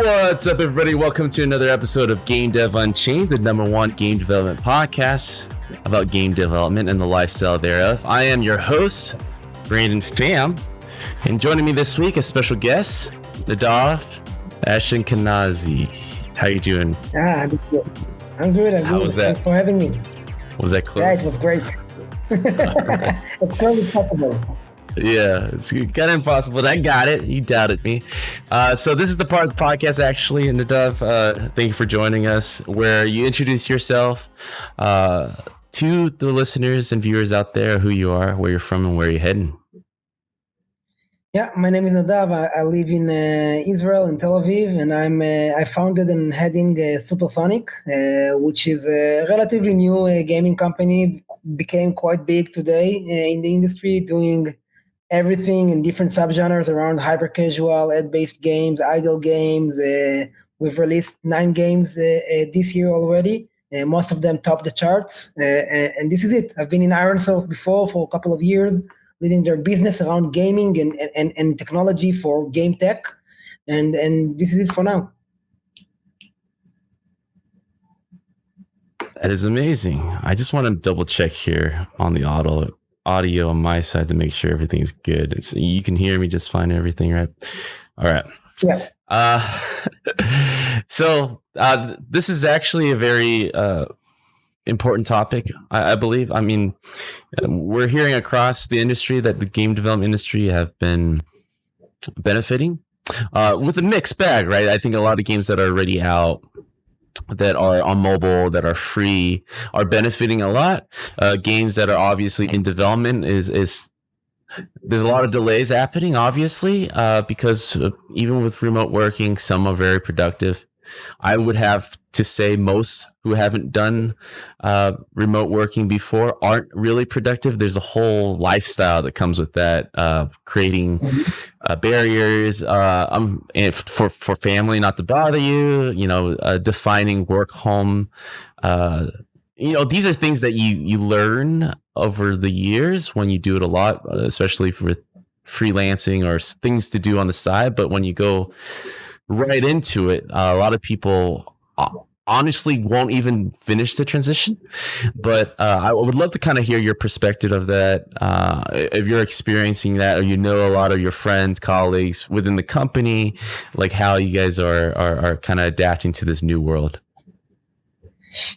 What's up, everybody? Welcome to another episode of Game Dev Unchained, the #1 game development podcast about game development and the lifestyle thereof. I am your host, Brandon Pham, and joining me this week, a special guest, Nadav Ashkenazy. How you doing? I'm good. I'm good. How was that? Thanks for having me. Was that close? Yeah, it was great. It's totally possible. Yeah, it's kind of impossible. I got it. You doubted me. So this is the part of the podcast, actually, Nadav. Thank you for joining us, where you introduce yourself to the listeners and viewers out there, who you are, where you're from, and where you're heading. Yeah, my name is Nadav. I live in Israel, in Tel Aviv, and I founded and heading Supersonic, which is a relatively new gaming company. Became quite big today in the industry, doing everything in different subgenres around hyper casual, ad-based games, idle games. We've released 9 games this year already. Most of them top the charts, and this is it. I've been in Iron Source before for a couple of years, leading their business around gaming and technology for game tech, and this is it for now. That is amazing. I just want to double check here on the audio on my side to make sure everything's good. You can hear me just fine, everything, right? All right. Yeah. So this is actually a very important topic, I believe. I mean, we're hearing across the industry that the game development industry have been benefiting with a mixed bag, right? I think a lot of games that are already out, that are on mobile, that are free, are benefiting a lot. Games that are obviously in development is there's a lot of delays happening, obviously, because even with remote working, some are very productive. I would have to say most who haven't done remote working before aren't really productive. There's a whole lifestyle that comes with that, creating barriers and for family not to bother you, defining work home. These are things that you learn over the years when you do it a lot, especially for freelancing or things to do on the side. But when you go right into it, a lot of people honestly won't even finish the transition. But I would love to kind of hear your perspective of that, if you're experiencing that, or a lot of your friends, colleagues within the company, like how you guys are kind of adapting to this new world.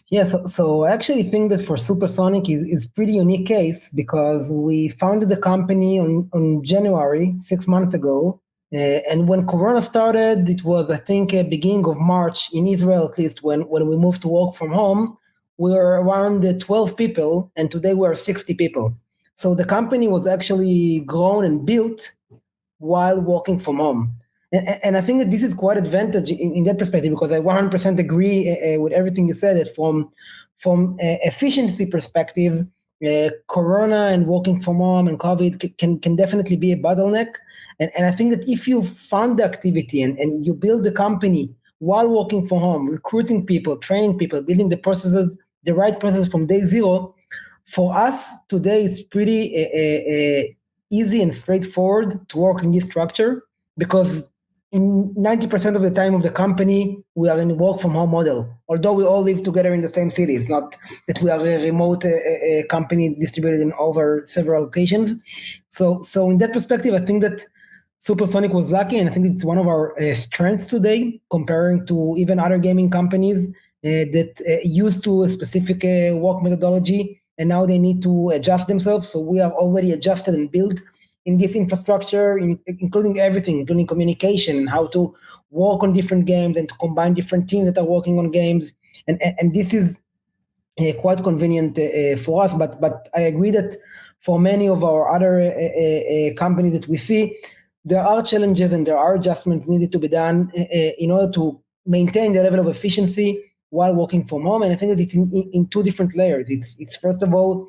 Yeah, so I actually think that for Supersonic is pretty unique case, because we founded the company on January, 6 months ago. And when Corona started, it was, I think, beginning of March in Israel, at least, when we moved to work from home. We were around 12 people, and today we are 60 people. So the company was actually grown and built while working from home. And I think that this is quite advantage in that perspective, because I 100% agree with everything you said. That from efficiency perspective, Corona and working from home and COVID can definitely be a bottleneck. And I think that if you fund the activity and you build the company while working from home, recruiting people, training people, building the right process from day zero, for us today it's pretty easy and straightforward to work in this structure, because in 90% of the time of the company, we are in a work from home model, although we all live together in the same city. It's not that we are a remote company distributed in over several locations. So in that perspective, I think that Supersonic was lucky, and I think it's one of our strengths today, comparing to even other gaming companies that used to a specific work methodology, and now they need to adjust themselves. So we are already adjusted and built in this infrastructure, including everything, including communication, how to work on different games and to combine different teams that are working on games. And this is quite convenient for us. But I agree that for many of our other companies that we see, there are challenges and there are adjustments needed to be done in order to maintain the level of efficiency while working from home. And I think that it's in 2 different layers. It's first of all,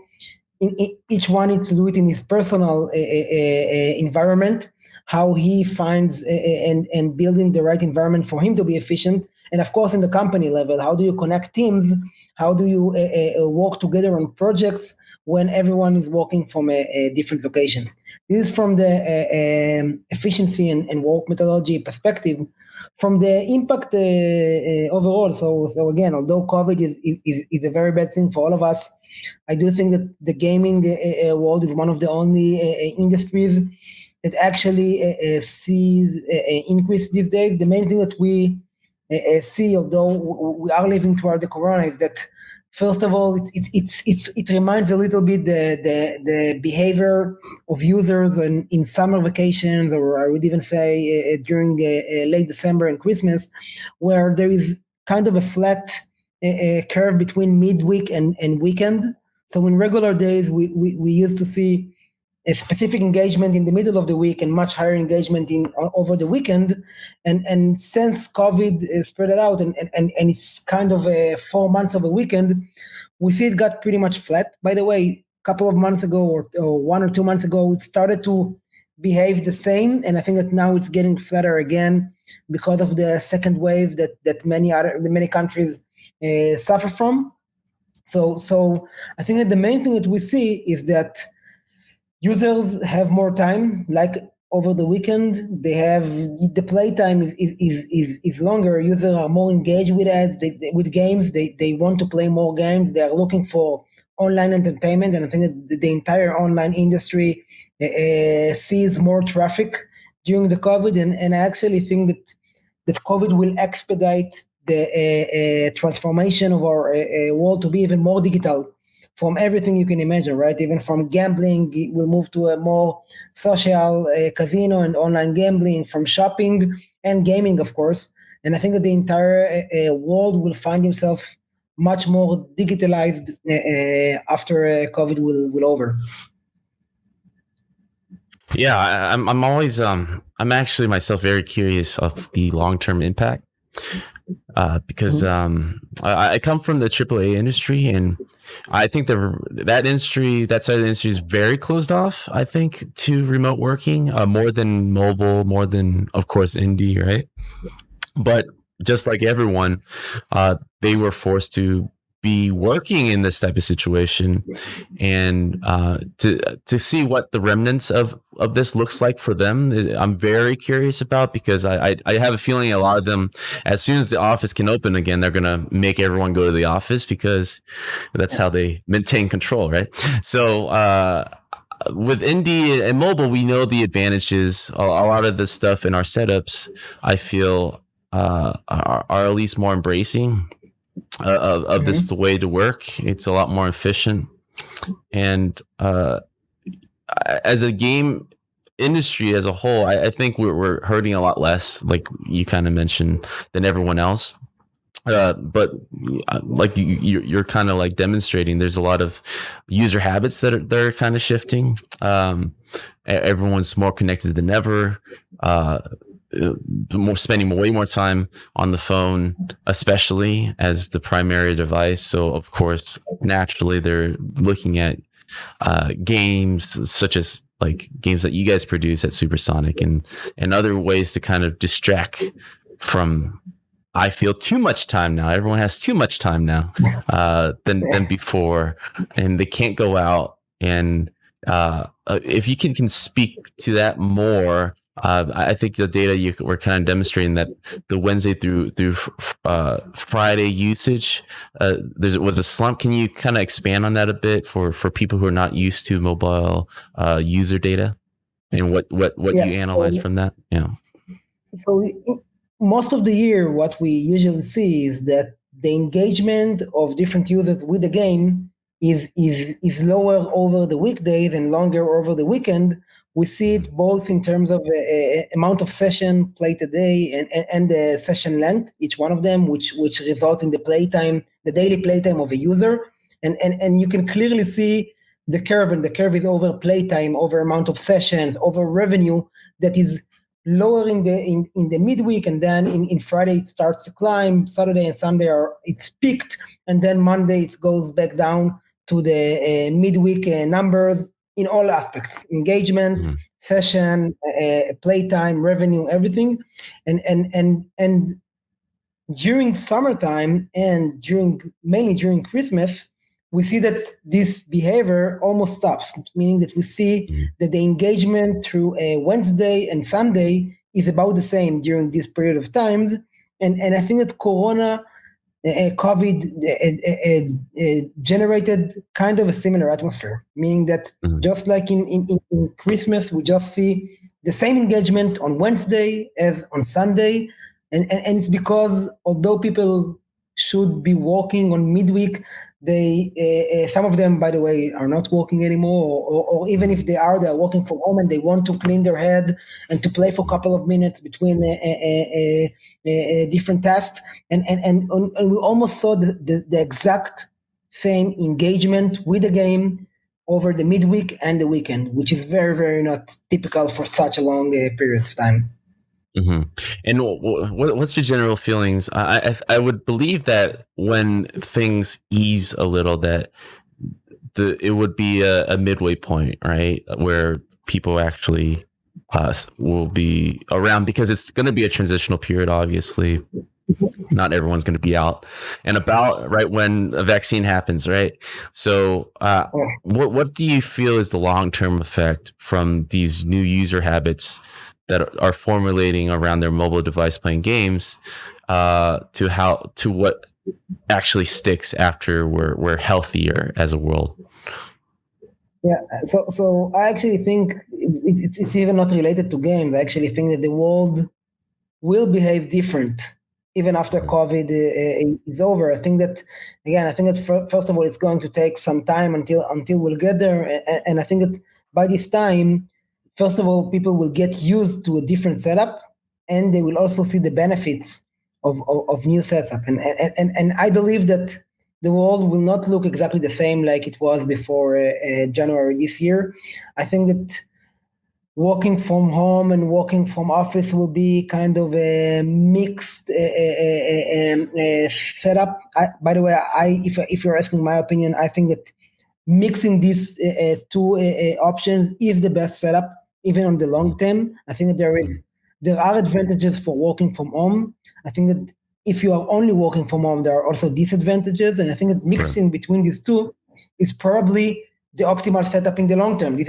each one needs to do it in his personal environment, how he finds and building the right environment for him to be efficient. And of course, in the company level, how do you connect teams? How do you work together on projects when everyone is working from a different location? This is from the efficiency and work methodology perspective. from the impact overall, so again, although COVID is a very bad thing for all of us, I do think that the gaming world is one of the only industries that actually sees increase these days. The main thing that we see, although we are living throughout the corona, is that first of all, it reminds a little bit the behavior of users in summer vacations, or I would even say during late December and Christmas, where there is kind of a flat curve between midweek and weekend. So in regular days, we used to see a specific engagement in the middle of the week and much higher engagement in over the weekend. And since COVID spread it out and it's kind of 4 months of a weekend, we see it got pretty much flat. By the way, a couple of months ago or 1 or 2 months ago, it started to behave the same. And I think that now it's getting flatter again because of the second wave that many countries suffer from. So I think that the main thing that we see is that users have more time, like over the weekend. They have the playtime is longer. Users are more engaged with ads, with games. They want to play more games. They are looking for online entertainment, and I think that the entire online industry sees more traffic during the COVID. And I actually think that COVID will expedite the transformation of our world to be even more digital, from everything you can imagine, right? Even from gambling, we'll move to a more social casino and online gambling, from shopping and gaming, of course. And I think that the entire world will find itself much more digitalized after COVID will over. Yeah, I'm always I'm actually myself very curious of the long-term impact because I come from the AAA industry, and I think that industry, that side of the industry, is very closed off, I think, to remote working, more than mobile, more than, of course, indie, right? But just like everyone, they were forced to be working in this type of situation, and to see what the remnants of this looks like for them, I'm very curious about, because I have a feeling a lot of them, as soon as the office can open again, they're gonna make everyone go to the office, because that's how they maintain control, right? So with indie and mobile, we know the advantages. A lot of the stuff in our setups, I feel, are at least more embracing of this the way to work. It's a lot more efficient, and as a game industry as a whole, I think we're hurting a lot less, like you kind of mentioned, than everyone else. But like you're kind of like demonstrating, there's a lot of user habits that are kind of shifting. Everyone's more connected than ever. Spending way more time on the phone, especially as the primary device. So of course, naturally, they're looking at games such as like games that you guys produce at Supersonic, and other ways to kind of distract from, I feel, too much time now. Everyone has too much time now than before, and they can't go out. And if you can speak to that more, I think the data we're kind of demonstrating that the Wednesday through Friday usage, there was a slump. Can you kind of expand on that a bit for people who are not used to mobile user data, and what you analyze from that? Yeah. So most of the year, what we usually see is that the engagement of different users with the game is lower over the weekdays and longer over the weekend. We see it both in terms of amount of session played a day and the session length, each one of them, which results in the playtime, the daily playtime of a user. And you can clearly see the curve, and the curve is over playtime, over amount of sessions, over revenue, that is lower in the midweek, and then in Friday it starts to climb. Saturday and Sunday it's peaked, and then Monday it goes back down to the midweek numbers in all aspects: engagement, session, playtime, revenue, everything. And during summertime and mainly during Christmas, we see that this behavior almost stops, meaning that we see that the engagement through Wednesday and Sunday is about the same during this period of time. And I think that COVID generated kind of a similar atmosphere, meaning that just like in Christmas, we just see the same engagement on Wednesday as on Sunday. And it's because although people should be working on midweek, they some of them, by the way, are not working anymore, or even if they're working from home and they want to clean their head and to play for a couple of minutes between different tasks, and we almost saw the exact same engagement with the game over the midweek and the weekend, which is very, very not typical for such a long period of time. Mm-hmm. And what's your general feelings? I would believe that when things ease a little, that it would be a midway point, right, where people actually will be around, because it's going to be a transitional period. Obviously, not everyone's going to be out and about right when a vaccine happens, right? So, what do you feel is the long-term effect from these new user habits that are formulating around their mobile device playing games, to what actually sticks after we're healthier as a world? Yeah, so I actually think it's even not related to games. I actually think that the world will behave different even after COVID is over. I think that first of all, it's going to take some time until we'll get there, and I think that by this time, first of all, people will get used to a different setup, and they will also see the benefits of new setup. And I believe that the world will not look exactly the same like it was before January this year. I think that working from home and working from office will be kind of a mixed setup. By the way, if you're asking my opinion, I think that mixing these two options is the best setup, even on the long term. I think that there are advantages for working from home. I think that if you are only working from home, there are also disadvantages, and I think that mixing between these two is probably the optimal setup in the long term. This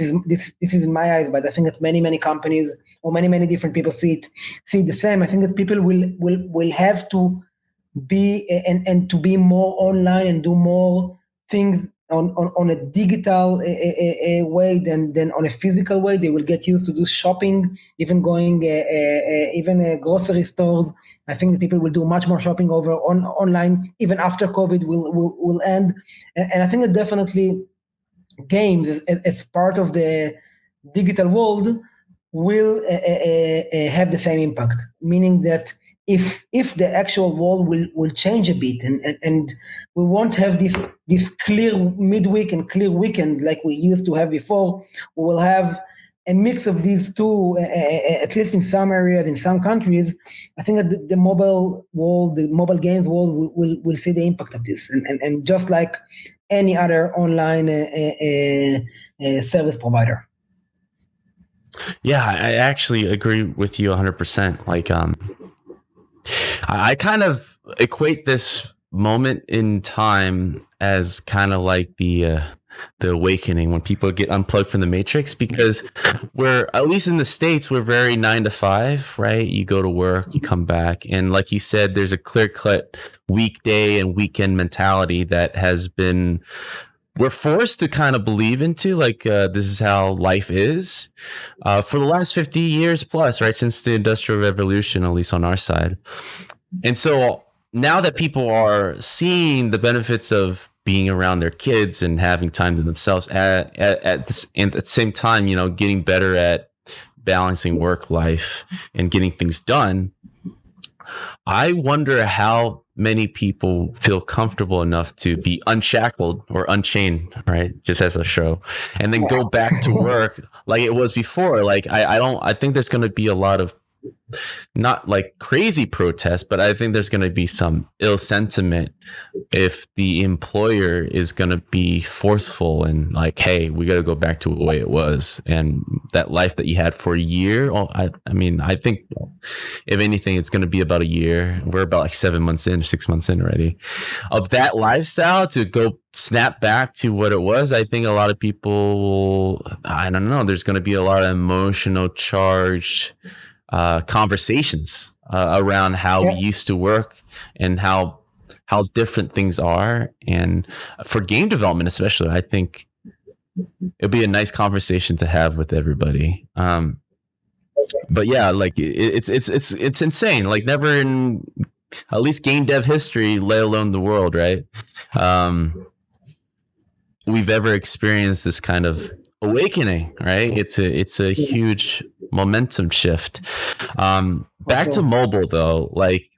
is in my eyes, but I think that many companies or many different people see it the same. I think that people will have to be and to be more online and do more things on a digital way than on a physical way. They will get used to do shopping, even going even grocery stores. I think that people will do much more shopping online even after COVID will end, and I think that definitely games as part of the digital world will have the same impact, meaning that if the actual world will change a bit and we won't have this clear midweek and clear weekend like we used to have before, we will have a mix of these two, at least in some areas, in some countries. I think that the mobile world, the mobile games world will see the impact of this, and just like any other online service provider. Yeah, I actually agree with you 100%. Like, I kind of equate this moment in time as kind of like the awakening, when people get unplugged from the matrix, because we're, at least in the States, we're very 9 to 5, right? You go to work, you come back, and like you said, there's a clear-cut weekday and weekend mentality that has been, we're forced to kind of believe into, like, this is how life is for the last 50 years plus, right? Since the Industrial Revolution, at least on our side. And so now that people are seeing the benefits of being around their kids and having time to themselves at the same time, you know, getting better at balancing work life and getting things done, I wonder how many people feel comfortable enough to be unshackled or unchained, right? Just as a show, and then go back to work like it was before. Like, I think there's going to be a lot of, not like crazy protests, but I think there's going to be some ill sentiment if the employer is going to be forceful and like, hey, we got to go back to the way it was, and that life that you had for a year. I mean, I think if anything, it's going to be about a year. We're about like 7 months in, 6 months in already, of that lifestyle to go snap back to what it was. I think a lot of people, I don't know, there's going to be a lot of emotional charged conversations around how we Yeah. used to work and how different things are. And for game development, especially, I think it'd be a nice conversation to have with everybody. But yeah, like it's insane. Like never in at least game dev history, let alone the world, right? We've ever experienced this kind of awakening, right? It's a huge momentum shift. Back to mobile though, like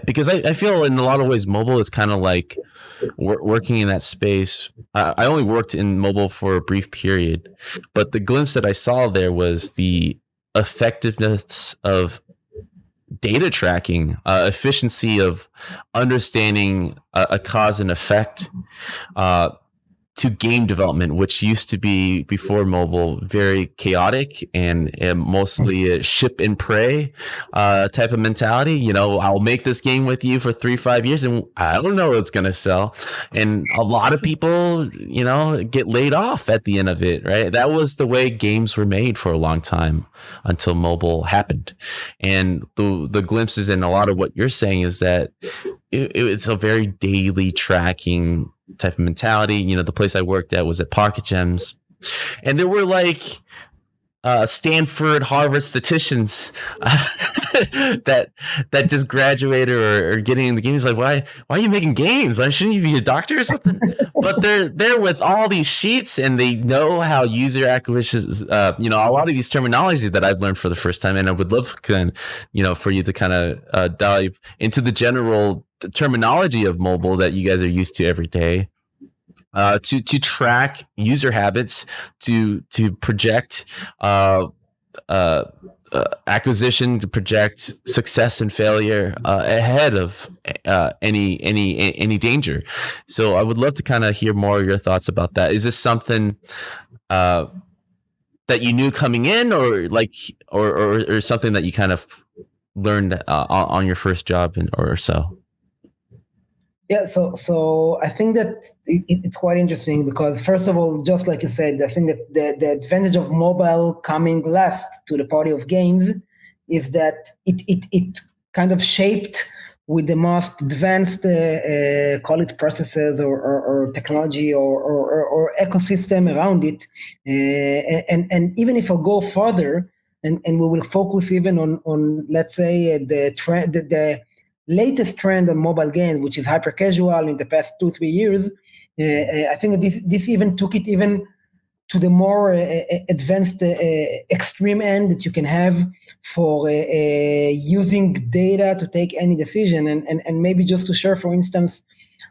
because I feel in a lot of ways mobile is kind of like working in that space. I only worked in mobile for a brief period, but the glimpse that I saw there was the effectiveness of data tracking, efficiency of understanding a cause and effect, to game development, which used to be before mobile very chaotic and mostly a ship and pray type of mentality. You know, I'll make this game with you for 3-5 years and I don't know what's going to sell. And a lot of people, you know, get laid off at the end of it, right? That was the way games were made for a long time until mobile happened. And the glimpses and a lot of what you're saying is that it's a very daily tracking type of mentality. You know, the place I worked at was at Pocket Gems, and there were like Stanford, Harvard statisticians that just graduated or getting in the game. He's like, why are you making games? Like, shouldn't you be a doctor or something? But they're with all these sheets and they know how user acquisitions. You know, a lot of these terminology that I've learned for the first time, and I would love, you know, for you to kind of dive into the general terminology of mobile that you guys are used to every day. To track user habits, to project acquisition, to project success and failure ahead of any danger. So I would love to kind of hear more of your thoughts about that. Is this something that you knew coming in, or like, or something that you kind of learned on your first job or so? Yeah, so I think that it's quite interesting because first of all, just like you said, I think that the advantage of mobile coming last to the party of games is that it kind of shaped with the most advanced, call it processes or technology or ecosystem around it. And even if I go further, and we will focus even on let's say the trend, the latest trend on mobile games, which is hyper casual in the past 2-3 years. I think this even took it even to the more advanced extreme end that you can have for using data to take any decision. And maybe just to share, for instance,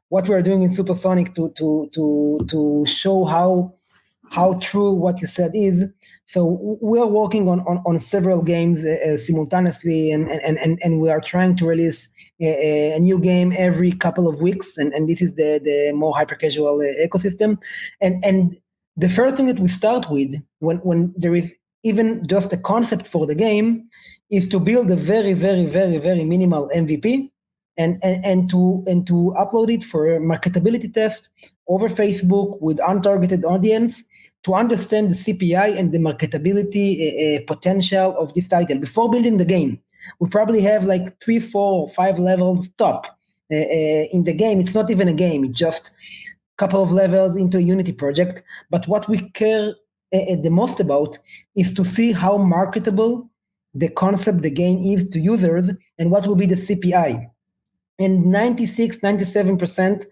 what we are doing in Supersonic to show how true what you said is. So we are working on several games simultaneously, and we are trying to release a new game every couple of weeks, and this is the more hyper casual ecosystem. And the first thing that we start with when there is even just a concept for the game is to build a very minimal MVP and to upload it for a marketability test over Facebook with untargeted audience to understand the CPI and the marketability potential of this title before building the game. We probably have like 3, 4, or 5 levels top in the game. It's not even a game; it's just a couple of levels into a Unity project. But what we care the most about is to see how marketable the concept, the game is to users, and what will be the CPI. And 96-97%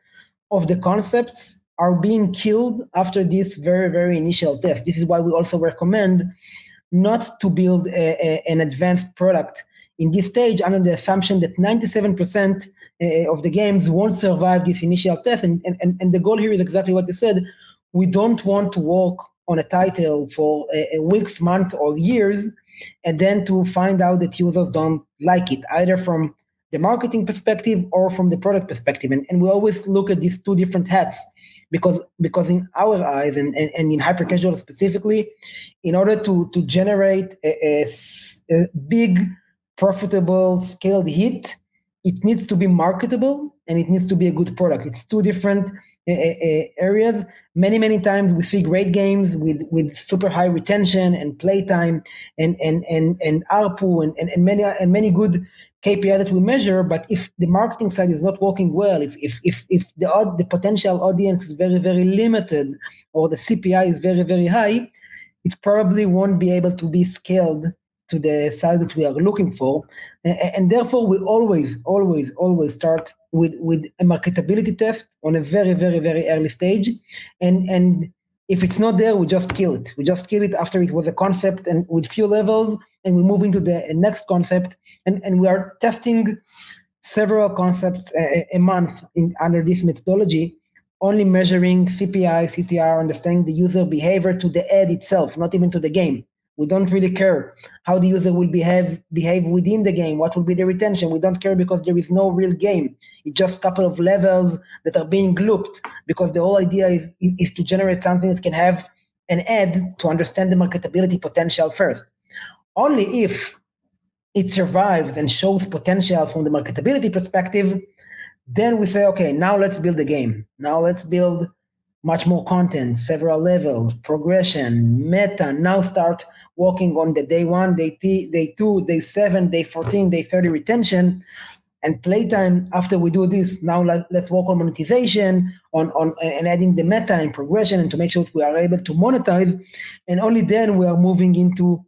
of the concepts are being killed after this very initial test. This is why we also recommend not to build an advanced product in this stage under the assumption that 97% of the games won't survive this initial test. And the goal here is exactly what you said. We don't want to work on a title for weeks, months, or years, and then to find out that users don't like it, either from the marketing perspective or from the product perspective. And we always look at these two different hats because in our eyes and in hyper casual specifically, in order to generate a big, profitable, scaled hit, it needs to be marketable and it needs to be a good product. It's two different areas. Many times we see great games with super high retention and playtime and ARPU and many good KPI that we measure. But if the marketing side is not working well, if the potential audience is very limited, or the CPI is very high, it probably won't be able to be scaled to the size that we are looking for. And therefore we always start with a marketability test on a very early stage. And if it's not there, we just kill it. We just kill it after it was a concept and with few levels, and we move into the next concept. And we are testing several concepts a month under this methodology, only measuring CPI, CTR, understanding the user behavior to the ad itself, not even to the game. We don't really care how the user will behave within the game, what will be the retention. We don't care because there is no real game. It's just a couple of levels that are being looped, because the whole idea is to generate something that can have an ad to understand the marketability potential first. Only if it survives and shows potential from the marketability perspective, then we say, okay, now let's build a game. Now let's build much more content, several levels, progression, meta. Now start working on the day 1, day 2, day 7, day 14, day 30 retention and playtime. After we do this, now let's work on monetization, on and adding the meta and progression, and to make sure that we are able to monetize. And only then we are moving into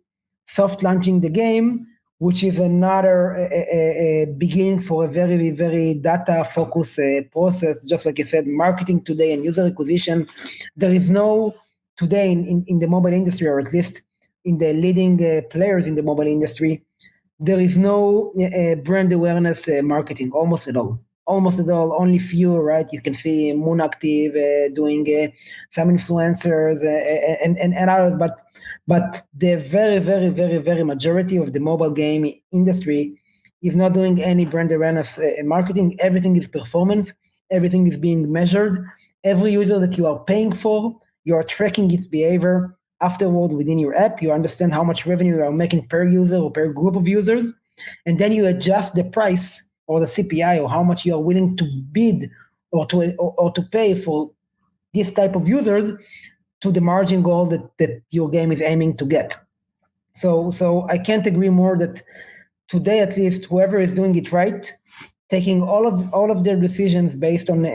soft launching the game, which is another beginning for a very data focused process. Just like you said, marketing today and user acquisition, there is no today in the mobile industry, or at least in the leading players in the mobile industry, there is no brand awareness marketing almost at all. Only few, right? You can see Moon Active doing some influencers and others, but the very majority of the mobile game industry is not doing any brand awareness marketing. Everything is performance. Everything is being measured. Every user that you are paying for, you are tracking its behavior afterwards within your app. You understand how much revenue you are making per user or per group of users, and then you adjust the price or the CPI, or how much you are willing to bid or to pay for this type of users to the margin goal that your game is aiming to get. So I can't agree more that today, at least, whoever is doing it right, taking all of their decisions based on the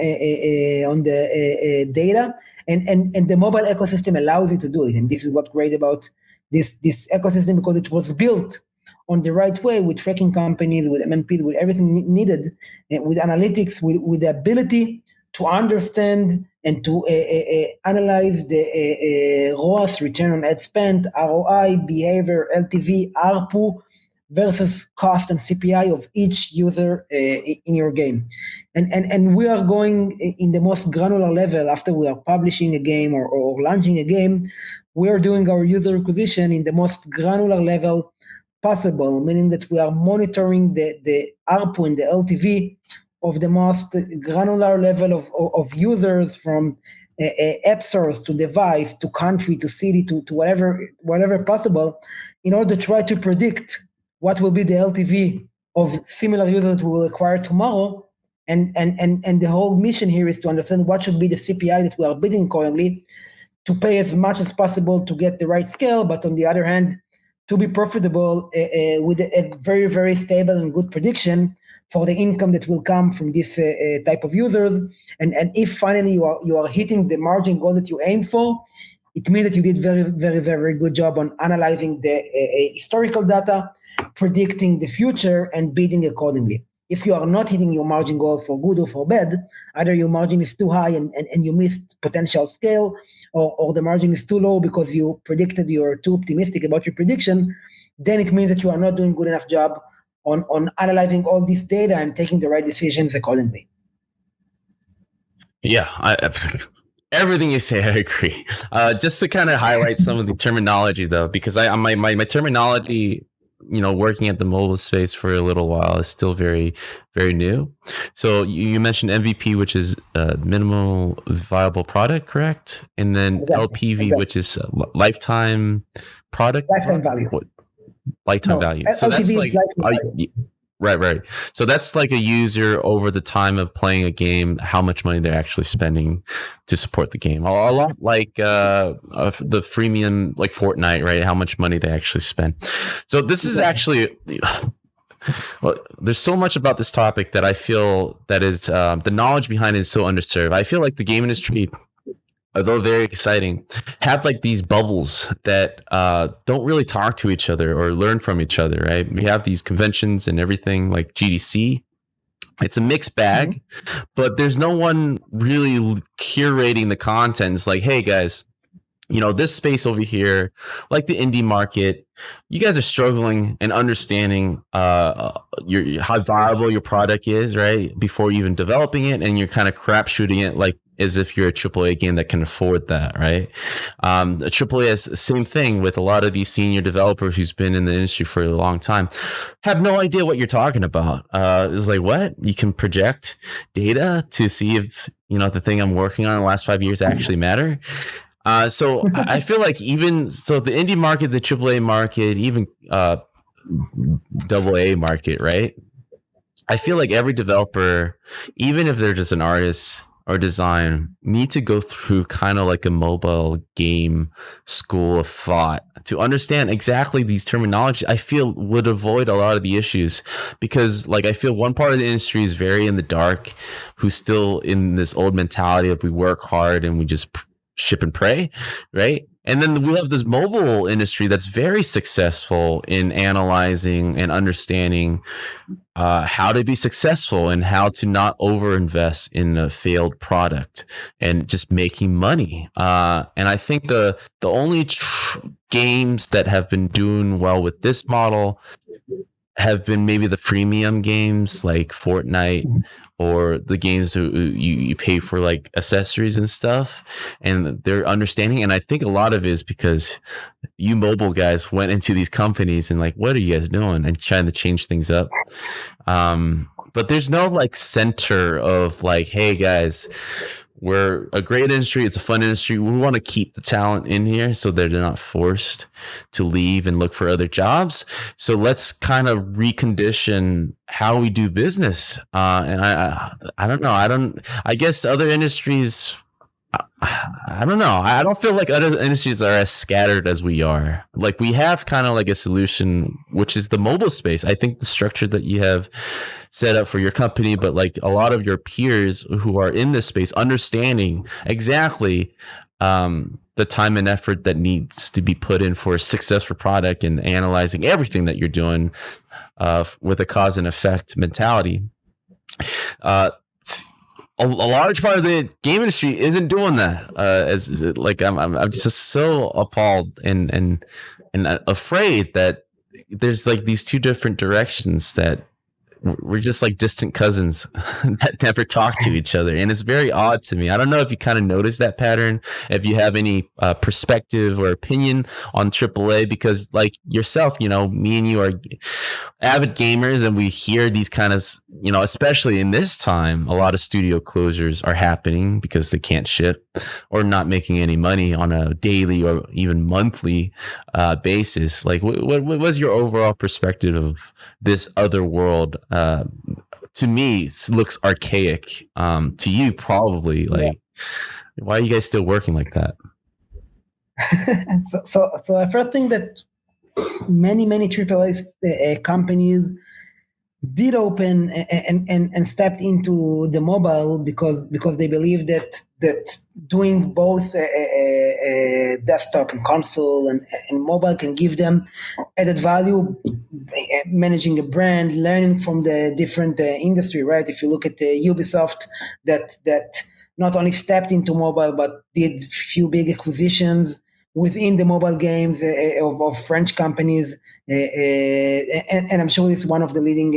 data, and the mobile ecosystem allows you to do it. And this is what's great about this ecosystem, because it was built on the right way, with tracking companies, with MMPs, with everything needed, with analytics, with the ability to understand and to analyze the ROAS, return on ad spend, ROI, behavior, LTV, ARPU, versus cost and CPI of each user in your game. And we are going in the most granular level. After we are publishing a game or launching a game, we are doing our user acquisition in the most granular level possible, meaning that we are monitoring the ARPU and the LTV of the most granular level of users, from app source to device to country to city to whatever possible, in order to try to predict what will be the LTV of similar users that we will acquire tomorrow. And the whole mission here is to understand what should be the CPI that we are bidding accordingly, to pay as much as possible to get the right scale, but on the other hand, to be profitable with a very stable and good prediction for the income that will come from this type of users. And if finally you are hitting the margin goal that you aim for, it means that you did very good job on analyzing the historical data, predicting the future, and bidding accordingly. If you are not hitting your margin goal for good or for bad, either your margin is too high and you missed potential scale, or the margin is too low because you predicted you're too optimistic about your prediction, then it means that you are not doing good enough job on analyzing all this data and taking the right decisions accordingly. Yeah, everything you say, I agree. Just to kind of highlight some of the terminology, though, because my terminology, working at the mobile space for a little while, is still very new. So you mentioned MVP, which is minimal viable product, correct? And then LPV, which is lifetime product. Lifetime value. Lifetime value. So LTV that's like, Right. So that's like a user over the time of playing a game, how much money they're actually spending to support the game. A lot like the freemium, like Fortnite, right? How much money they actually spend. So this is actually, well, there's so much about this topic that I feel that is the knowledge behind it is so underserved. I feel like the game industry, although very exciting, have like these bubbles that don't really talk to each other or learn from each other, right? We have these conventions and everything like GDC. It's a mixed bag, but there's no one really curating the content. It's like, hey guys, this space over here, like the indie market, you guys are struggling and understanding how viable your product is, right? Before even developing it, and you're kind of crap shooting it like as if you're a AAA game that can afford that, right? A AAA is the same thing with a lot of these senior developers who's been in the industry for a long time, have no idea what you're talking about. It's like, what? You can project data to see if the thing I'm working on in the last 5 years actually matter. So I feel like even so, the indie market, the AAA market, even AA market, right? I feel like every developer, even if they're just an artist or design, need to go through kind of like a mobile game school of thought to understand exactly these terminology. I feel would avoid a lot of the issues, because like I feel one part of the industry is very in the dark, who's still in this old mentality of we work hard and we just ship and pray, right? And then we have this mobile industry that's very successful in analyzing and understanding how to be successful and how to not overinvest in a failed product and just making money. And I think the only games that have been doing well with this model have been maybe the freemium games like Fortnite, or the games you pay for like accessories and stuff, and they're understanding. And I think a lot of it is because you mobile guys went into these companies and like, what are you guys doing, and trying to change things up. But there's no like center of like, hey guys, we're a great industry, it's a fun industry, we want to keep the talent in here so they're not forced to leave and look for other jobs. So let's kind of recondition how we do business. And I don't know, I guess other industries, I don't know. I don't feel like other industries are as scattered as we are. Like we have kind of like a solution, which is the mobile space. I think the structure that you have set up for your company, but like a lot of your peers who are in this space, understanding exactly the time and effort that needs to be put in for a successful product, and analyzing everything that you're doing with a cause and effect mentality. A large part of the game industry isn't doing that. As like I'm just so appalled and afraid that there's like these two different directions, that we're just like distant cousins that never talk to each other, and it's very odd to me. I don't know if you kind of notice that pattern, if you have any perspective or opinion on AAA, because like yourself, me and you are avid gamers, and we hear these kind of, especially in this time, a lot of studio closures are happening because they can't ship or not making any money on a daily or even monthly basis. Like what was your overall perspective of this other world? To me, it looks archaic. To you, probably like, why are you guys still working like that? So I first think that many AAA companies did open and stepped into the mobile because they believe that doing both desktop and console and mobile can give them added value, managing a brand, learning from the different industry, right? If you look at Ubisoft, that not only stepped into mobile but did few big acquisitions within the mobile games of French companies, and I'm sure it's one of the leading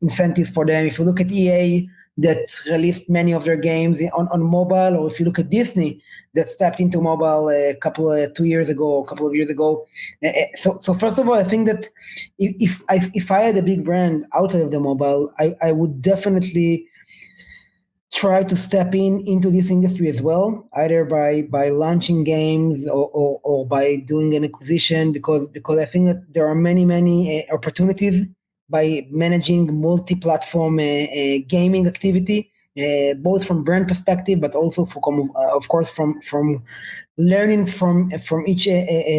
incentives for them. If you look at EA, that released many of their games on mobile, or if you look at Disney, that stepped into mobile a couple of years ago. So first of all, I think that if I had a big brand outside of the mobile, I would definitely try to step into this industry as well, either by launching games or by doing an acquisition, because I think that there are many opportunities by managing multi-platform gaming activity, both from brand perspective, but also of course from learning from each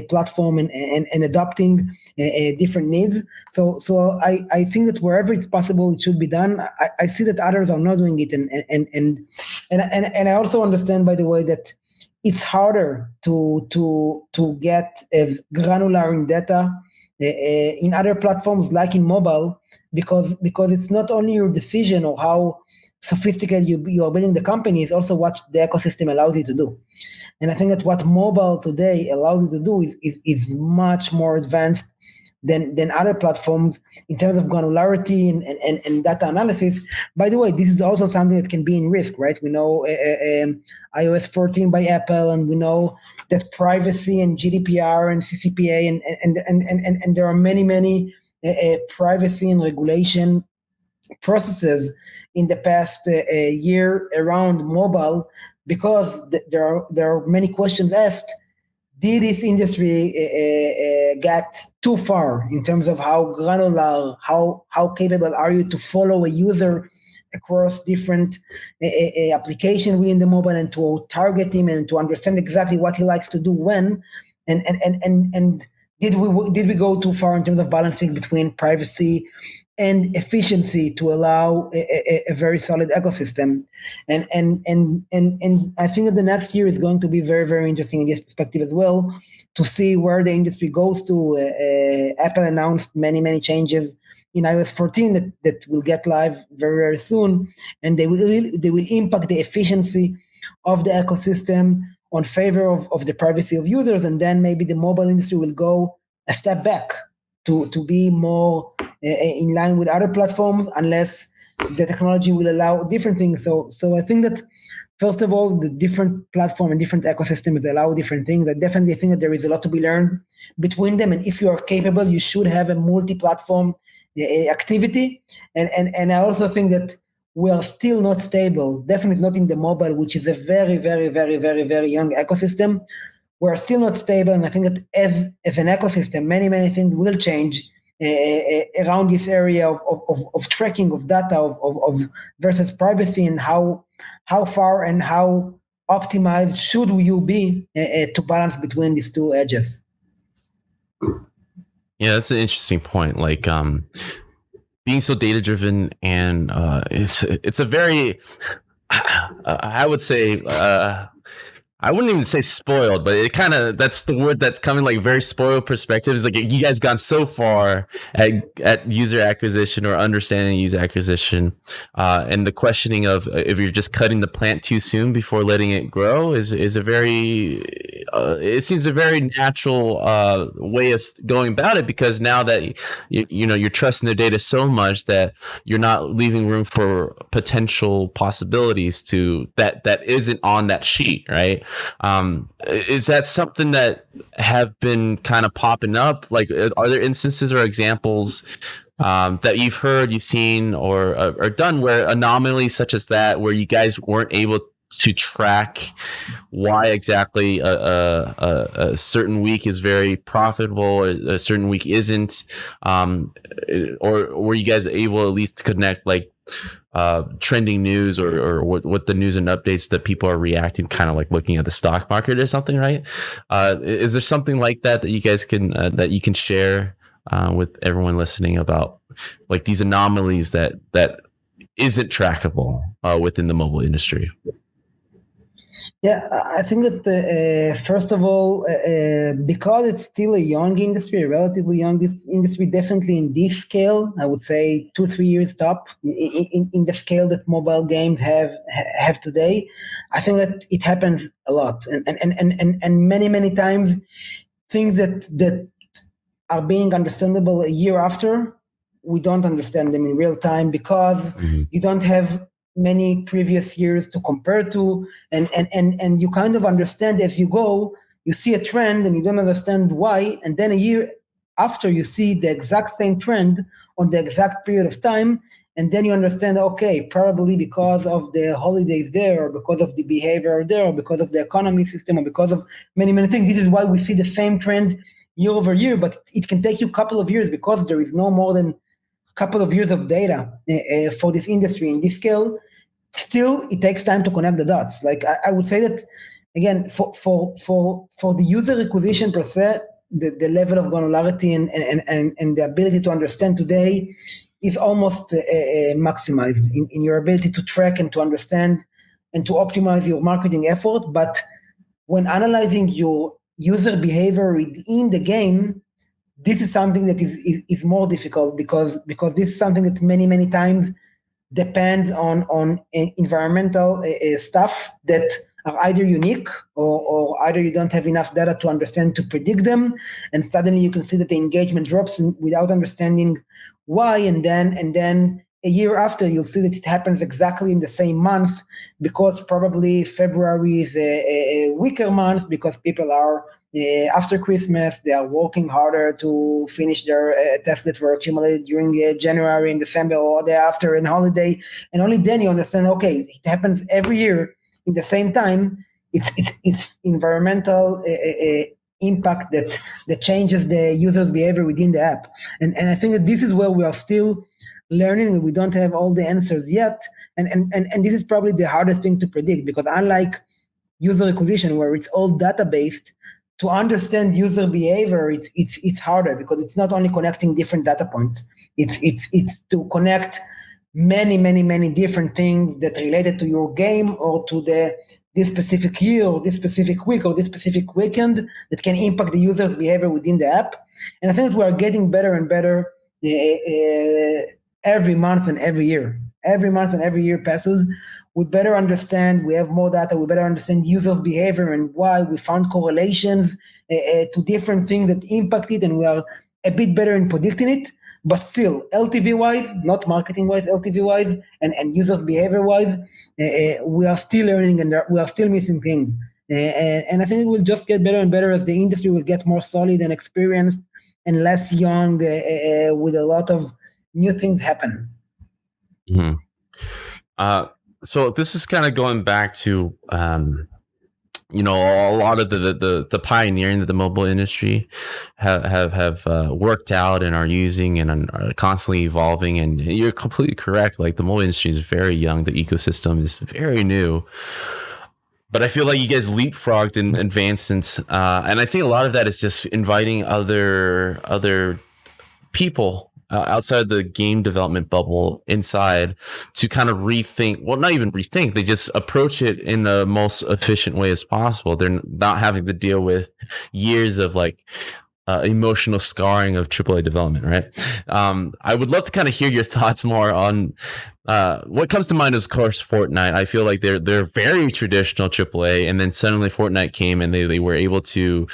platform and adopting different needs. So I think that wherever it's possible, it should be done. I see that others are not doing it, and I also understand, by the way, that it's harder to get as granular in data in other platforms like in mobile, because it's not only your decision or how sophisticated you are building the company, it's also what the ecosystem allows you to do. And I think that what mobile today allows you to do is much more advanced than other platforms in terms of granularity and data analysis. By the way, this is also something that can be in risk, right? We know iOS 14 by Apple, and we know that privacy and GDPR and CCPA and there are many privacy and regulation processes in the past year around mobile, because there are many questions asked. Did this industry get too far in terms of how granular, how capable are you to follow a user across different applications within the mobile, and to target him and to understand exactly what he likes to do when, and did we go too far in terms of balancing between privacy and efficiency to allow a very solid ecosystem? And I think that the next year is going to be very interesting in this perspective as well, to see where the industry goes to. Apple announced many changes in iOS 14 that will get live very soon, and they will impact the efficiency of the ecosystem on favor of the privacy of users. And then maybe the mobile industry will go a step back to be more in line with other platforms, unless the technology will allow different things. So I think that, first of all, the different platform and different ecosystems allow different things. I definitely think that there is a lot to be learned between them, and if you are capable, you should have a multi-platform activity. And I also think that we are still not stable, definitely not in the mobile, which is a very young ecosystem. We're still not stable, and I think that as an ecosystem, many things will change around this area of tracking of data of versus privacy, and how far and how optimized should you be to balance between these two edges. Yeah, that's an interesting point. Like, being so data driven, and it's a very, I would say, I wouldn't even say spoiled, but it kind of, that's the word that's coming, like very spoiled perspective. Is like, you guys gone so far at user acquisition or understanding user acquisition, and the questioning of if you're just cutting the plant too soon before letting it grow is a very it seems a very natural way of going about it, because now that you're trusting their data so much that you're not leaving room for potential possibilities to that isn't on that sheet, right? Is that something that have been kind of popping up? Like, are there instances or examples that you've heard, you've seen, or done, where anomalies such as that, where you guys weren't able to track why exactly a certain week is very profitable, a certain week isn't, or were you guys able at least to connect, like, trending news or what the news and updates that people are reacting, kind of like looking at the stock market or something, right? Is there something like that you guys can that you can share with everyone listening about, like, these anomalies that isn't trackable within the mobile industry? Yeah, I think that first of all, because it's still a young industry, a relatively young industry, definitely in this scale, I would say 2-3 years top in the scale that mobile games have today. I think that it happens a lot, and many times things that are being understandable a year after, we don't understand them in real time, because you don't have many previous years to compare to, and you kind of understand as you go. You see a trend and you don't understand why, and then a year after you see the exact same trend on the exact period of time, and then you understand, okay, probably because of the holidays there, or because of the behavior there, or because of the economy system, or because of many, many things. This is why we see the same trend year over year, but it can take you a couple of years because there is no more than a couple of years of data for this industry in this scale. Still, it takes time to connect the dots. Like I would say that, again, for the user acquisition per se, the level of granularity and the ability to understand today is almost maximized in your ability to track and to understand and to optimize your marketing effort. But when analyzing your user behavior within the game, this is something that is more difficult because this is something that many times depends on environmental stuff that are either unique or either you don't have enough data to understand to predict them, and suddenly you can see that the engagement drops without understanding why, and then a year after you'll see that it happens exactly in the same month because probably February is a weaker month because people are after Christmas, they are working harder to finish their tests that were accumulated during January and December or thereafter in holiday. And only then you understand, okay, it happens every year in the same time. It's environmental impact that changes the user's behavior within the app. And I think that this is where we are still learning and we don't have all the answers yet. And this is probably the hardest thing to predict because unlike user acquisition where it's all data-based, to understand user behavior, it's harder because it's not only connecting different data points. It's to connect many different things that related to your game or to this specific year or this specific week or this specific weekend that can impact the user's behavior within the app. And I think that we are getting better and better every month and every year. Every month and every year passes, we better understand, we have more data, we better understand users' behavior and why. We found correlations to different things that impact it, and we are a bit better in predicting it. But still, LTV-wise, not marketing-wise, LTV-wise, and users' behavior-wise, we are still learning and we are still missing things. And I think it will just get better and better as the industry will get more solid and experienced and less young with a lot of new things happen. Mm-hmm. So this is kind of going back to, a lot of the pioneering that the mobile industry have worked out and are using and are constantly evolving. And you're completely correct. Like the mobile industry is very young. The ecosystem is very new. But I feel like you guys leapfrogged and advanced, and I think a lot of that is just inviting other people outside the game development bubble inside to kind of rethink. Well, not even rethink. They just approach it in the most efficient way as possible. They're not having to deal with years of like emotional scarring of AAA development, right? I would love to kind of hear your thoughts more on what comes to mind is, of course, Fortnite. I feel like they're very traditional AAA, and then suddenly Fortnite came and they were able to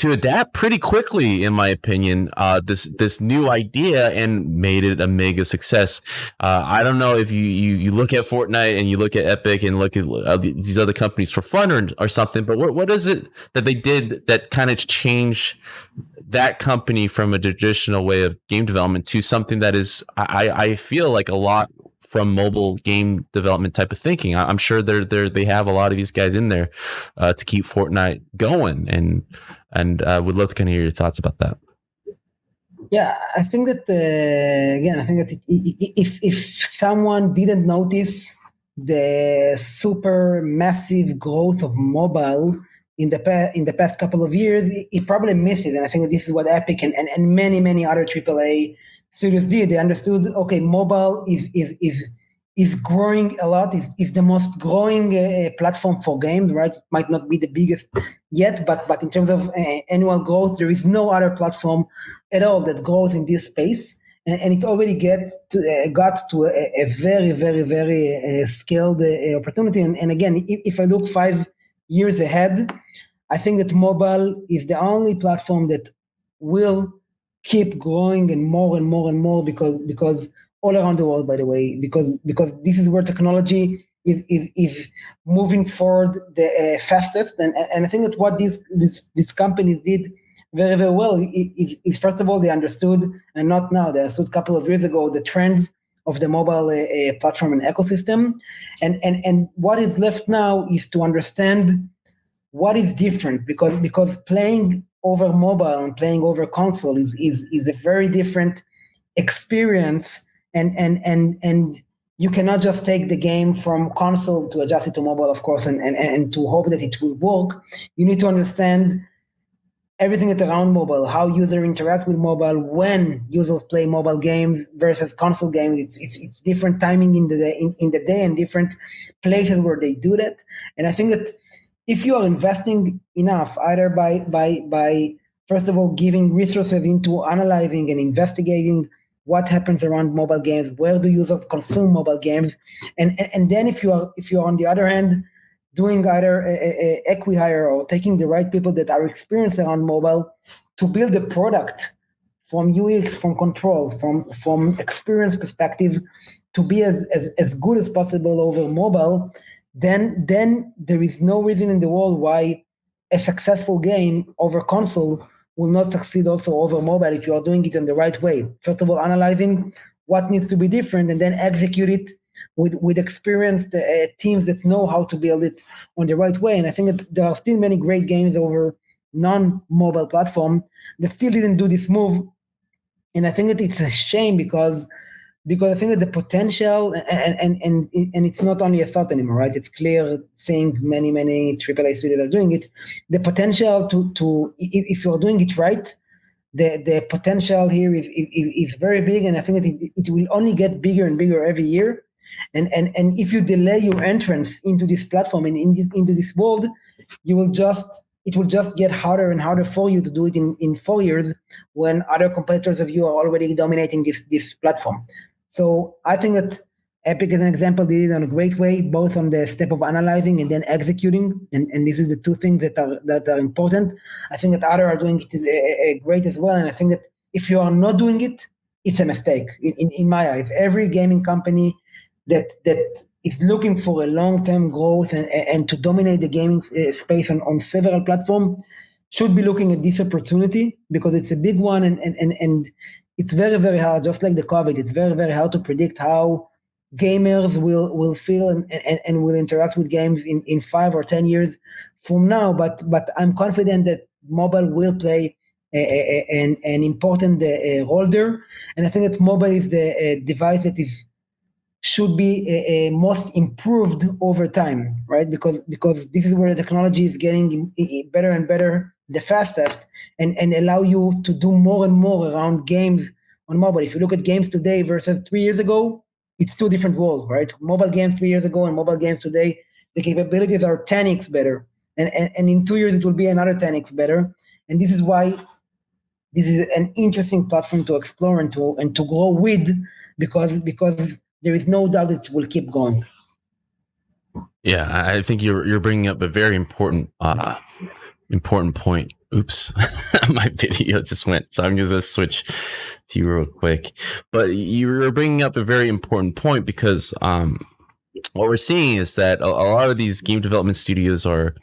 adapt pretty quickly, in my opinion, this new idea and made it a mega success. I don't know if you look at Fortnite and you look at Epic and look at these other companies for fun or something, but what is it that they did that kind of changed that company from a traditional way of game development to something that is, I feel like a lot from mobile game development type of thinking? I'm sure they have a lot of these guys in there to keep Fortnite going, and would love to kind of hear your thoughts about that. Yeah, I think that again, I think that if someone didn't notice the super massive growth of mobile in the past couple of years, he probably missed it. And I think that this is what Epic and many other AAA studios did. They understood, okay, mobile is growing a lot. Is the most growing platform for games, right? It might not be the biggest yet, but in terms of annual growth, there is no other platform at all that grows in this space. And it already got to a very scaled opportunity. And again, if I look 5 years ahead, I think that mobile is the only platform that will keep growing and more because all around the world, by the way, because this is where technology is moving forward the fastest. And I think that what these companies did very well is first of all, they understood, and not now, they understood a couple of years ago, the trends of the mobile platform and ecosystem. And what is left now is to understand what is different, because playing over mobile and playing over console is a very different experience, and you cannot just take the game from console to adjust it to mobile, of course, and to hope that it will work. You need to understand everything that's around mobile, how users interact with mobile, when users play mobile games versus console games. It's different timing in the day and different places where they do that. And I think that if you are investing enough, either by first of all giving resources into analyzing and investigating what happens around mobile games, where do users consume mobile games, and then if you are on the other hand doing either a acqui-hire or taking the right people that are experienced around mobile to build a product from UX, from control, from experience perspective, to be as good as possible over mobile, then there is no reason in the world why a successful game over console will not succeed also over mobile if you are doing it in the right way. First of all, analyzing what needs to be different and then execute it with experienced teams that know how to build it on the right way. And I think that there are still many great games over non-mobile platform that still didn't do this move. And I think that it's a shame because I think that the potential, and it's not only a thought anymore, right? It's clear, seeing many AAA studios are doing it. The potential to if you're doing it right, the potential here is very big, and I think that it will only get bigger and bigger every year. And if you delay your entrance into this platform and into this world, it will just get harder and harder for you to do it in 4 years when other competitors of you are already dominating this platform. So I think that Epic, as an example, did it in a great way, both on the step of analyzing and then executing, and this is the two things that are important. I think that others are doing it great as well, and I think that if you are not doing it, it's a mistake in my eyes. Every gaming company that is looking for a long-term growth and to dominate the gaming space on several platforms should be looking at this opportunity, because it's a big one, and it's very, very hard, just like the COVID, it's very, very hard to predict how gamers will feel and will interact with games in 5 or 10 years from now. But I'm confident that mobile will play an important role there. And I think that mobile is the device that should be most improved over time, right? Because this is where the technology is getting better and better the fastest, and allow you to do more and more around games on mobile. If you look at games today versus 3 years ago, it's two different worlds, right? Mobile games 3 years ago and mobile games today, the capabilities are 10x better. And in 2 years, it will be another 10x better. And this is why this is an interesting platform to explore and to grow with, because there is no doubt it will keep going. Yeah, I think you're bringing up a very important point. Oops, my video just went, so I'm going to switch to you real quick. But you're bringing up a very important point, because what we're seeing is that a lot of these game development studios are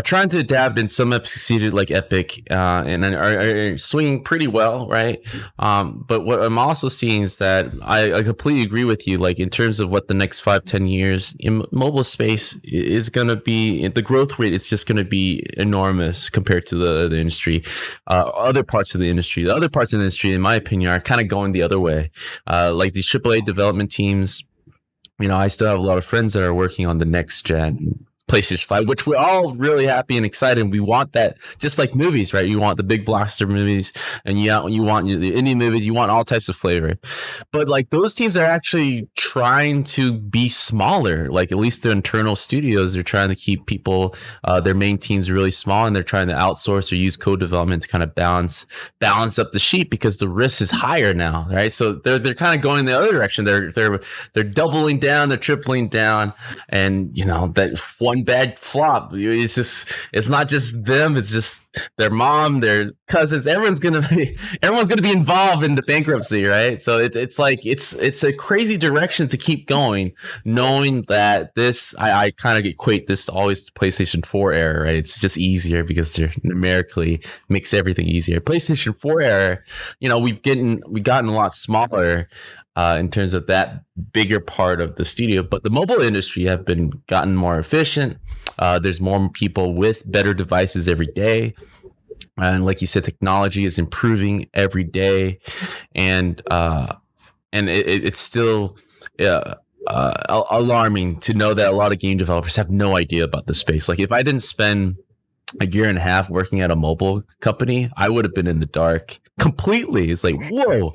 trying to adapt, and some have succeeded, like Epic, and are swinging pretty well, right? But what I'm also seeing is that I completely agree with you. Like, in terms of what the next 5-10 years in mobile space is going to be, the growth rate is just going to be enormous compared to the industry, other parts of the industry. The other parts of the industry, in my opinion, are kind of going the other way. Like these AAA development teams, I still have a lot of friends that are working on the next gen PlayStation 5, which we're all really happy and excited. We want that, just like movies, right? You want the big blockbuster movies, and you want the indie movies. You want all types of flavor. But like, those teams are actually trying to be smaller. Like, at least their internal studios, they're trying to keep people, their main teams, really small, and they're trying to outsource or use co-development to kind of balance up the sheet, because the risk is higher now, right? So they're kind of going the other direction. They're doubling down, they're tripling down, and that one bad flop, it's not just them, it's just their mom, their cousins, everyone's gonna be involved in the bankruptcy, right? So it's like it's a crazy direction to keep going, knowing that this, I kind of equate this to always PlayStation 4 era, right? It's just easier because they're numerically makes everything easier. PlayStation 4 era, we've gotten a lot smaller. in terms of that bigger part of the studio. But the mobile industry have been gotten more efficient. There's more people with better devices every day. And like you said, technology is improving every day. And it's still alarming to know that a lot of game developers have no idea about the space. Like if I didn't spend a year and a half working at a mobile company, I would have been in the dark completely. It's like, whoa,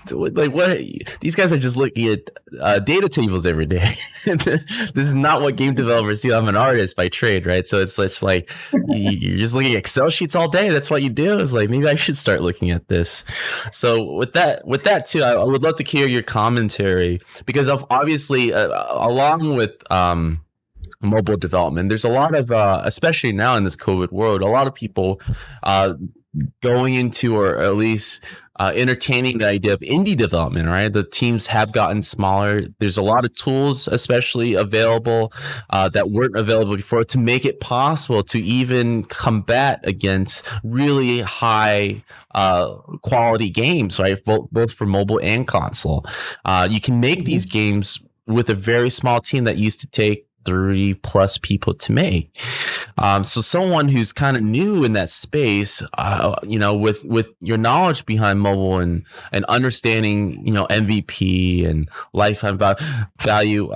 like what? These guys are just looking at data tables every day. This is not what game developers do. I'm an artist by trade, right? So it's like you're just looking at Excel sheets all day. That's what you do. It's like maybe I should start looking at this. So with that too, I would love to hear your commentary because of obviously along with mobile development, there's a lot of especially now in this COVID world, a lot of people going into or at least entertaining the idea of indie development, right? The teams have gotten smaller. There's a lot of tools especially available that weren't available before to make it possible to even combat against really high quality games, right? Both for mobile and console. You can make these games with a very small team that used to take 3+ people to make. So someone who's kind of new in that space, with your knowledge behind mobile and understanding, MVP and lifetime value,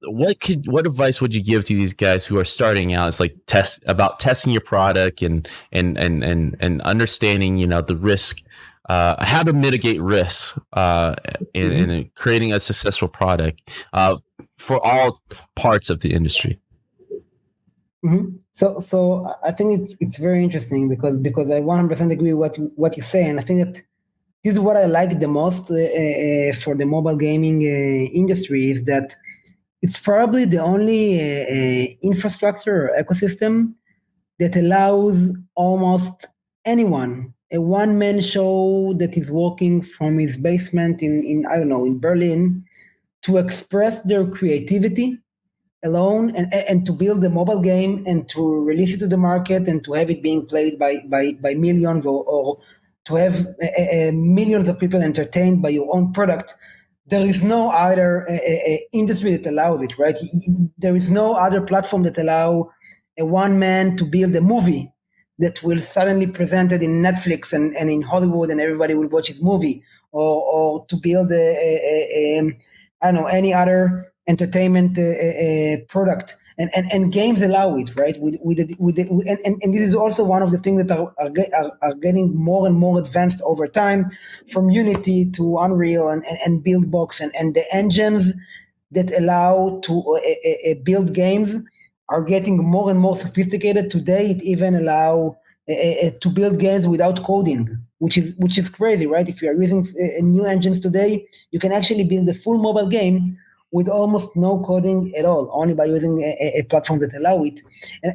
what advice would you give to these guys who are starting out? It's like testing your product and understanding, the risk, how to mitigate risk in creating a successful product for all parts of the industry. Mm-hmm. So I think it's very interesting because I 100% agree with what you say, and I think that this is what I like the most for the mobile gaming industry is that it's probably the only infrastructure or ecosystem that allows almost anyone, a one-man show that is working from his basement in I don't know, in Berlin, to express their creativity alone and to build a mobile game and to release it to the market and to have it being played by millions or to have millions of people entertained by your own product. There is no other industry that allows it, right? There is no other platform that allow a one man to build a movie that will suddenly presented in Netflix and in Hollywood and everybody will watch his movie, or to build I don't know, any other entertainment product. And games allow it, right? And this is also one of the things that are getting more and more advanced over time, from Unity to Unreal and Buildbox and the engines that allow to build games are getting more and more sophisticated. Today, it even allow to build games without coding, which is crazy, right? If you are using new engines today, you can actually build a full mobile game with almost no coding at all, only by using a platform that allow it.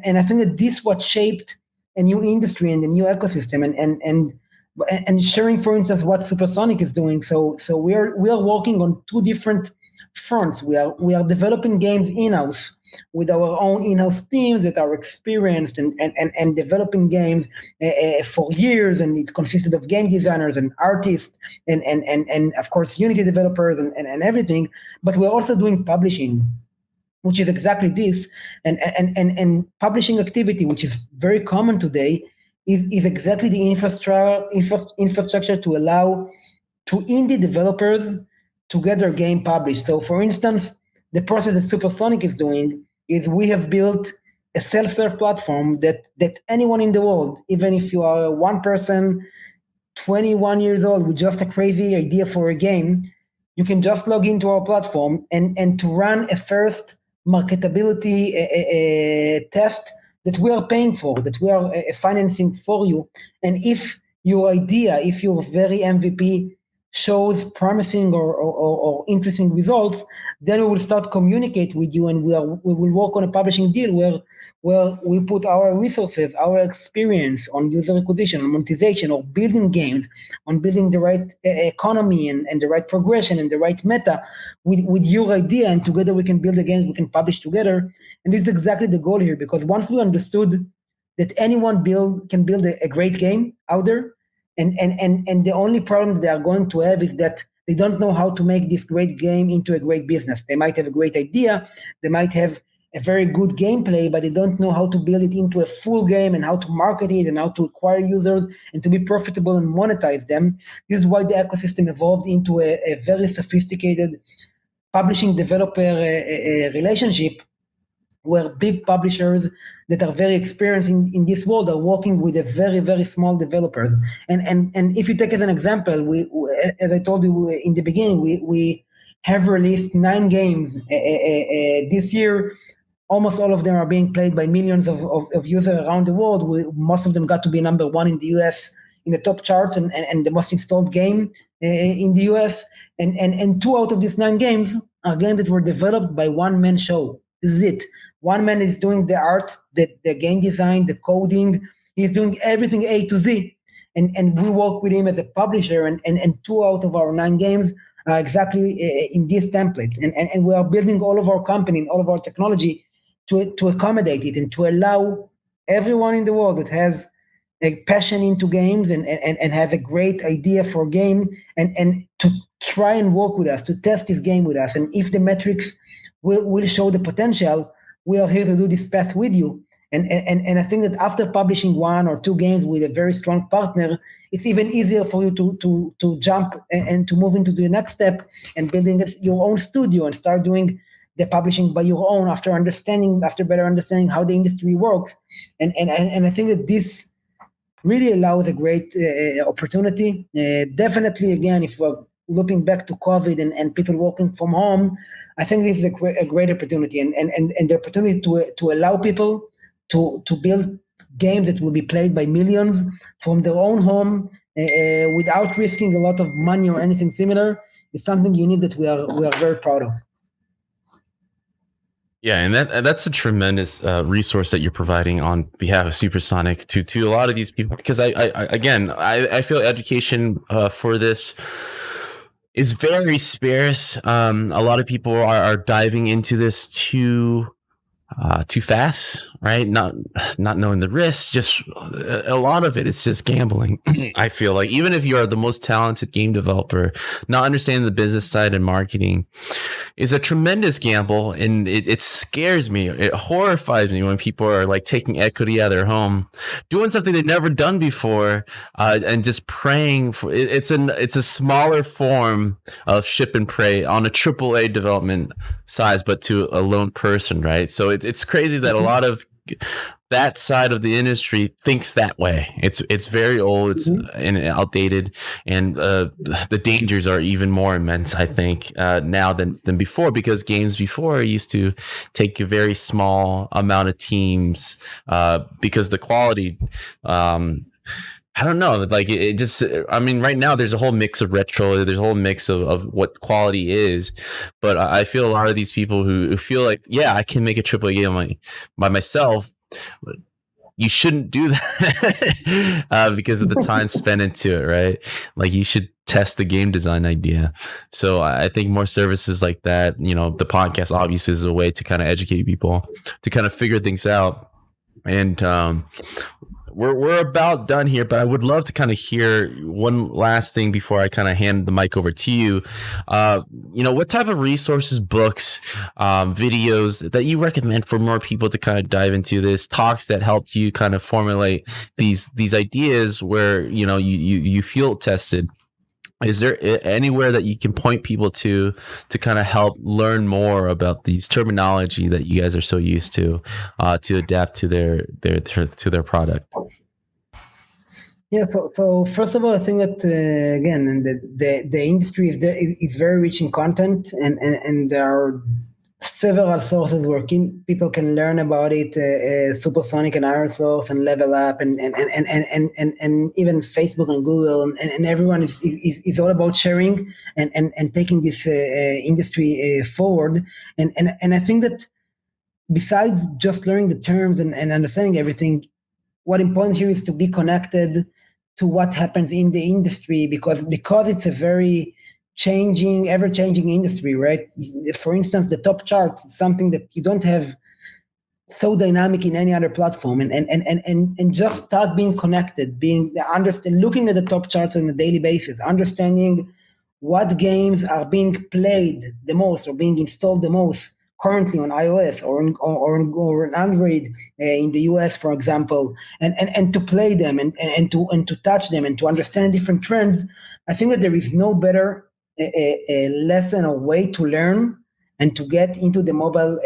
And I think that this what shaped a new industry and a new ecosystem and sharing, for instance, what Supersonic is doing. So we are working on two different fronts. We are developing games in-house with our own in-house teams that are experienced and developing games for years, and it consisted of game designers and artists and of course Unity developers and everything. But we're also doing publishing, which is exactly this, and publishing activity, which is very common today, is exactly the infrastructure to allow to indie developers to get their game published. So, for instance, the process that Supersonic is doing is we have built a self-serve platform that anyone in the world, even if you are one person, 21 years old, with just a crazy idea for a game, you can just log into our platform and to run a first marketability test that we are paying for, that we are financing for you. And if your idea, if your very MVP shows promising or interesting results, then we will start communicate with you, and we will work on a publishing deal where we put our resources, our experience on user acquisition, on monetization, or building games, on building the right economy and the right progression and the right meta with your idea, and together we can build a game we can publish together. And this is exactly the goal here, because once we understood that anyone can build a great game out there, and the only problem they are going to have is that they don't know how to make this great game into a great business. They might have a great idea, they might have a very good gameplay, but they don't know how to build it into a full game and how to market it and how to acquire users and to be profitable and monetize them. This is why the ecosystem evolved into a very sophisticated publishing developer relationship, where big publishers that are very experienced in this world are working with a very, very small developers. And if you take as an example, as I told you in the beginning, we have released 9 games this year. Almost all of them are being played by millions of users around the world. Most of them got to be number 1 in the US in the top charts and the most installed game in the US. And 2 out of these 9 games are games that were developed by one-man show. This is it. One man is doing the art, the game design, the coding. He's doing everything A to Z. And we work with him as a publisher, and 2 out of our 9 games are exactly in this template. And we are building all of our company and all of our technology to accommodate it and to allow everyone in the world that has a passion into games and has a great idea for a game and to try and work with us, to test this game with us. And if the metrics will show the potential, we are here to do this path with you. And I think that after publishing 1 or 2 games with a very strong partner, it's even easier for you to jump and to move into the next step and building your own studio and start doing the publishing by your own after better understanding how the industry works. And I think that this really allows a great opportunity. Definitely, again, if we're looking back to COVID and people working from home, I think this is a great opportunity and the opportunity to allow people to build games that will be played by millions from their own home without risking a lot of money or anything similar is something unique that we are very proud of. Yeah, and that's a tremendous resource that you're providing on behalf of Supersonic to a lot of these people. Because I feel education for this is very sparse. A lot of people are diving into this too fast, right? Not knowing the risks. Just a lot of it, it's just gambling. I feel like even if you are the most talented game developer, not understanding the business side and marketing is a tremendous gamble, and it scares me. It horrifies me when people are like taking equity out of their home, doing something they've never done before, and just praying for it. It's a smaller form of ship and pray on a AAA development size, but to a lone person, right? So it's crazy that a lot of that side of the industry thinks that way. It's very old, it's and outdated, and the dangers are even more immense, I think, now than before, because games before used to take a very small amount of teams because the quality I don't know, like it just, I mean, right now there's a whole mix of retro, there's a whole mix of what quality is, but I feel a lot of these people who feel like, yeah, I can make a AAA game by myself, but you shouldn't do that because of the time spent into it, right? Like you should test the game design idea. So I think more services like that, the podcast obviously is a way to kind of educate people, to kind of figure things out. And we're about done here, but I would love to kind of hear one last thing before I kind of hand the mic over to you. What type of resources, books, videos that you recommend for more people to kind of dive into this, talks that help you kind of formulate these ideas where, you feel tested? Is there anywhere that you can point people to kind of help learn more about these terminology that you guys are so used to adapt to their product? Yeah. So first of all, I think that again, the industry is very rich in content, and there are several sources where people can learn about it. Supersonic and Iron Source and Level Up and even Facebook and Google and everyone is all about sharing and taking this industry forward. And I think that besides just learning the terms and understanding everything, what important here is to be connected to what happens in the industry because it's a very ever-changing industry, right? For instance, the top chart is something that you don't have so dynamic in any other platform, and just start being connected, looking at the top charts on a daily basis, understanding what games are being played the most or being installed the most currently on iOS or on Android in the US, for example, and to play them and to touch them and to understand different trends. I think that there is no better a lesson or way to learn and to get into the mobile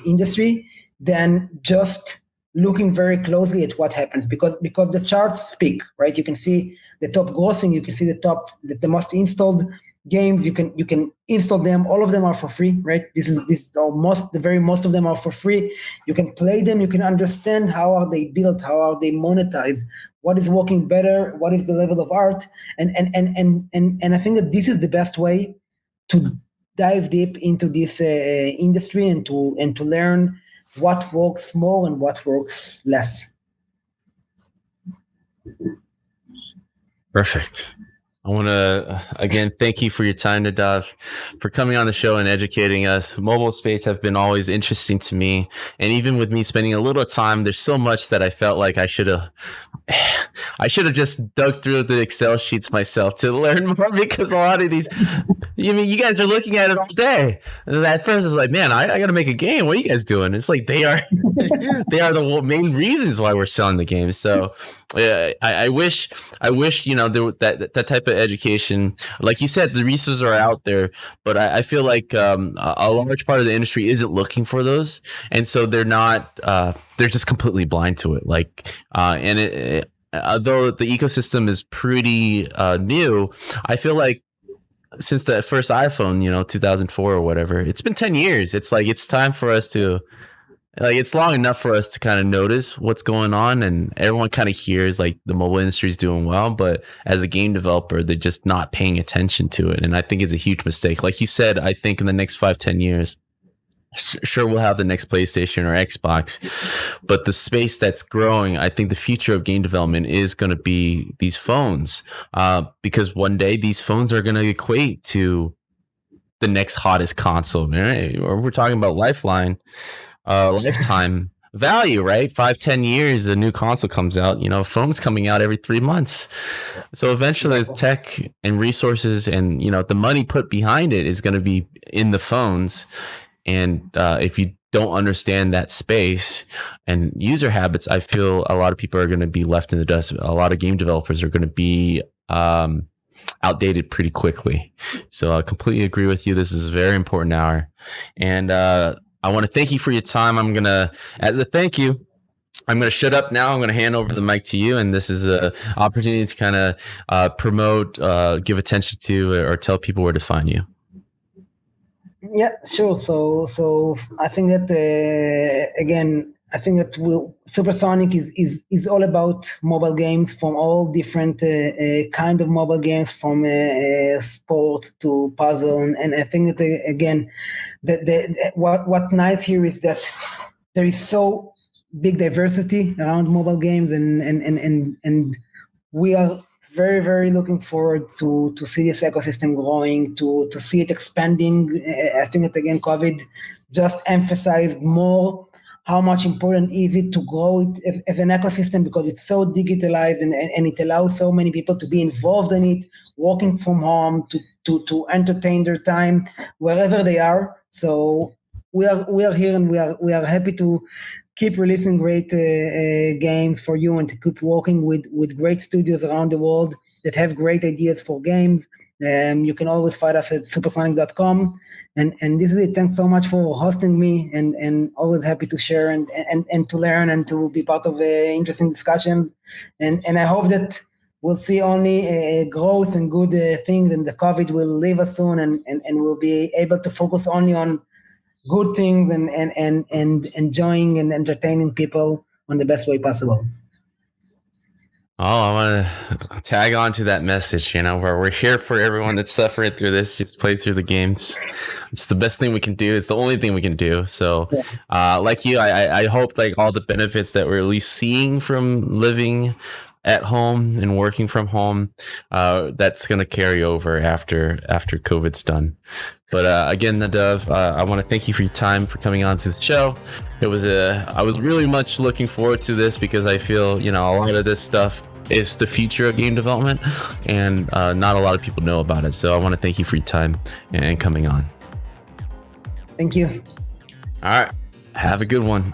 industry than just looking very closely at what happens, because the charts speak, right? You can see the top grossing, you can see the most installed games. You can install them. All of them are for free, right? This almost the very most of them are for free. You can play them. You can understand how are they built, how are they monetized, what is working better, what is the level of art, and I think that this is the best way to dive deep into this industry and to learn what works more and what works less. Perfect. I want to, again, thank you for your time, Nadav, for coming on the show and educating us. Mobile space have been always interesting to me. And even with me spending a little time, there's so much that I felt like I should have just dug through the Excel sheets myself to learn more, because a lot of these, you guys are looking at it all day. And at first, it's like, man, I got to make a game. What are you guys doing? It's like they are the main reasons why we're selling the games. So I wish that type of education, like you said, the resources are out there, but I feel like a large part of the industry isn't looking for those, and so they're not. They're just completely blind to it. Although the ecosystem is pretty new, I feel like since the first iPhone, 2004 or whatever, it's been 10 years. It's like it's time for us to. It's long enough for us to kind of notice what's going on, and everyone kind of hears like the mobile industry is doing well, but as a game developer, they're just not paying attention to it. And I think it's a huge mistake. Like you said, I think in the next 5-10 years, sure, we'll have the next PlayStation or Xbox, but the space that's growing, I think the future of game development is going to be these phones, because one day these phones are going to equate to the next hottest console, right? Or we're talking about lifetime value, right? 5-10 years, a new console comes out, phones coming out every 3 months. So eventually the tech and resources and, the money put behind it is going to be in the phones. And if you don't understand that space and user habits, I feel a lot of people are going to be left in the dust. A lot of game developers are going to be outdated pretty quickly. So I completely agree with you. This is a very important hour. And I want to thank you for your time. As a thank you, I'm going to shut up now. I'm going to hand over the mic to you. And this is an opportunity to kind of promote, give attention to, or tell people where to find you. Yeah, sure. So I think that again, I think that Supersonic is all about mobile games, from all different kind of mobile games, from sport to puzzle, and I think that again, what nice here is that there is so big diversity around mobile games, and we are very, very looking forward to see this ecosystem growing, to see it expanding. I think that again, COVID just emphasized more how much important is it to grow it as an ecosystem, because it's so digitalized and it allows so many people to be involved in it, working from home, to entertain their time wherever they are. So we are here, and we are happy to keep releasing great games for you, and to keep working with great studios around the world that have great ideas for games. You can always find us at supersonic.com. And this is it. Thanks so much for hosting me, and always happy to share and to learn and to be part of interesting discussions. And I hope that we'll see only growth and good things, and the COVID will leave us soon, and we'll be able to focus only on good things and enjoying and entertaining people on the best way possible. Oh, I want to tag on to that message, where we're here for everyone that's suffering through this. Just play through the games. It's the best thing we can do. It's the only thing we can do. So, like you, I hope like all the benefits that we're at least seeing from living at home and working from home, that's going to carry over after COVID's done. But again, Nadav, I want to thank you for your time, for coming on to the show. I was really much looking forward to this, because I feel, a lot of this stuff is the future of game development, and not a lot of people know about it. So I want to thank you for your time and coming on. Thank you. All right. Have a good one.